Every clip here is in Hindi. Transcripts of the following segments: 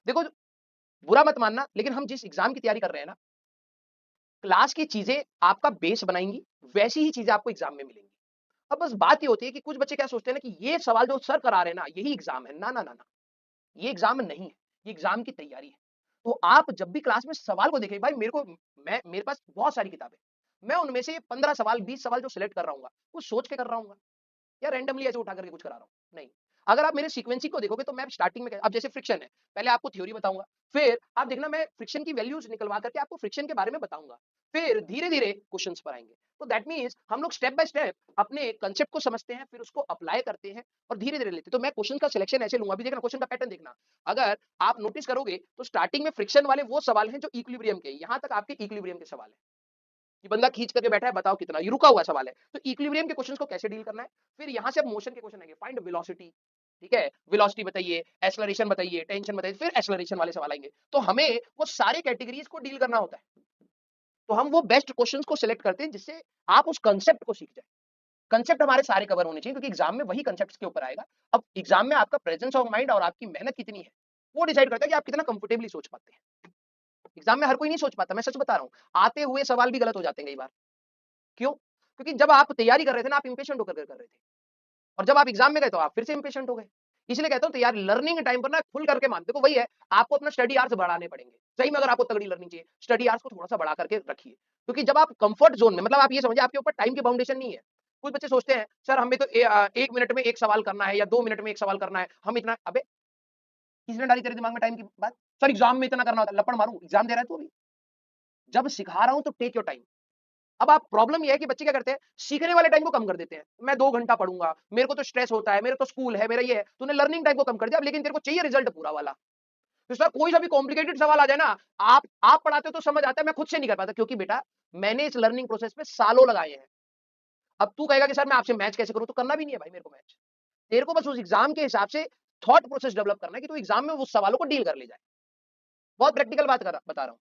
देखो बुरा मत मानना, लेकिन हम जिस एग्जाम की तैयारी कर रहे हैं ना, क्लास की चीजें आपका बेस बनाएंगी, वैसी ही चीजें आपको एग्जाम में मिलेंगी। अब बस बात ये होती है कि कुछ बच्चे क्या सोचते हैं ना कि ये सवाल जो सर करा रहे हैं ना यही एग्जाम है। ना ना ना ना, ये एग्जाम नहीं है, ये एग्जाम की तैयारी है। तो आप जब भी क्लास में सवाल को देखें, भाई मेरे पास बहुत सारी किताबें, मैं उनमें से 15 सवाल 20 सवाल जो सिलेक्ट कर रहा हूँ वो सोच के कर रहा हूँ या रैंडमली ऐसे उठा करके कुछ करा रहा हूँ, नहीं। अगर आप मेरे सीक्वेंसिंग को देखोगे तो मैं स्टार्टिंग में अब जैसे फ्रिक्शन है, पहले आपको थ्योरी बताऊंगा, फिर आप देखना मैं फ्रिक्शन की वैल्यूज निकलवा करके आपको फ्रिक्शन के बारे में बताऊंगा, फिर धीरे धीरे क्वेश्चंस पर आएंगे। तो दैट मींस हम लोग स्टेप बाय स्टेप अपने कंसेप्ट को समझते हैं, फिर उसको अप्लाई करते हैं और धीरे धीरे लेते हैं। तो मैं क्वेश्चन का सिलेक्शन ऐसे लूंगा, अभी देखना क्वेश्चन का पैटर्न देखना, अगर आप नोटिस करोगे तो स्टार्टिंग में फ्रिक्शन वाले वो सवाल हैं जो इक्विलिब्रियम के, यहां तक आपके इक्विलिब्रियम के सवाल है कि बंदा खींच करके बैठा है, बताओ कितना, ये रुका हुआ सवाल है, तो इक्विलिब्रियम के क्वेश्चंस को कैसे डील करना है। फिर यहां से मोशन के क्वेश्चन आएंगे, फाइंड वेलोसिटी, ठीक है, वेलोसिटी बताइए, एक्सेलरेशन बताइए, टेंशन बताइए, फिर एक्सेलरेशन वाले सवाल आएंगे। तो हमें वो सारे कैटेगरीज को डील करना होता है। तो हम वो बेस्ट क्वेश्चंस को सिलेक्ट करते हैं जिससे आप उस कंसेप्ट को सीख जाए। कंसेप्ट हमारे सारे कवर होने चाहिए, क्योंकि एग्जाम में वही कंसेप्ट के ऊपर आएगा। अब एग्जाम में आपका प्रेजेंस ऑफ माइंड और आपकी मेहनत कितनी है वो डिसाइड करता है कि आप कितना कंफर्टेबली सोच पाते हैं। एग्जाम में हर कोई नहीं सोच पाता, मैं सच बता रहा हूँ, आते हुए सवाल भी गलत हो जाते हैं कई बार। क्यों? क्योंकि जब आप तैयारी कर रहे थे ना, आप इंपेशेंट होकर कर रहे थे, और जब आप एग्जाम में गए तो आप फिर से इंपेशेंट हो गए। इसलिए कहता हूं तैयारी लर्निंग टाइम पर ना खुल करके मान, देखो वही है, आपको अपना स्टडी आवर्स बढ़ाने पड़ेंगे। सही में अगर आपको तगड़ी लर्निंग चाहिए, स्टडी आवर्स को थोड़ा सा बढ़ा करके रखिए, क्योंकि जब आप कंफर्ट जोन में, मतलब आप ये समझिए आपके ऊपर टाइम की बाउंडेशन नहीं है। कुछ बच्चे सोचते हैं सर हमें तो 1 मिनट में एक सवाल करना है या 2 मिनट में एक सवाल करना है, हम इतना, अबे किसने डाली तेरे दिमाग में टाइम की बात? सर एग्जाम में इतना करना होता है, लपड़ मारू, एग्जाम दे रहा है तू अभी। जब सिखा रहा हूं तो टेक योर टाइम। अब आप प्रॉब्लम ये है कि बच्चे क्या करते हैं, सीखने वाले टाइम को कम कर देते हैं। मैं 2 घंटा पढ़ूंगा, मेरे को तो स्ट्रेस होता है, मेरे तो स्कूल है, मेरा ये है, तूने लर्निंग टाइम को कम कर दिया। अब लेकिन तेरे को चाहिए रिजल्ट पूरा वाला। तो सर कोई सा भी कॉम्प्लिकेटेड सवाल आ जाए ना, आप पढ़ाते हो तो समझ आता है, मैं खुद से नहीं कर पाता, क्योंकि बेटा मैंने इस लर्निंग प्रोसेस में सालों लगाए हैं। अब तू कहेगा कि सर मैं आपसे मैच कैसे करूं, तो करना भी नहीं है भाई मेरे को मैच। तेरे को बस उस एग्जाम के हिसाब से थॉट प्रोसेस डेवलप करना है कि तू एग्जाम में उस सवालों को डील कर ले जाए। बहुत प्रैक्टिकल बात बता रहा हूँ।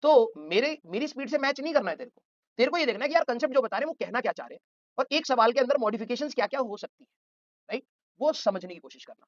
तो मेरी स्पीड से मैच नहीं करना है तेरे को। तेरे को ये देखना है कि यार कंसेप्ट जो बता रहे हैं वो कहना क्या चाह रहे हैं, और एक सवाल के अंदर मॉडिफिकेशंस क्या-क्या हो सकती है, राइट? वो समझने की कोशिश करना।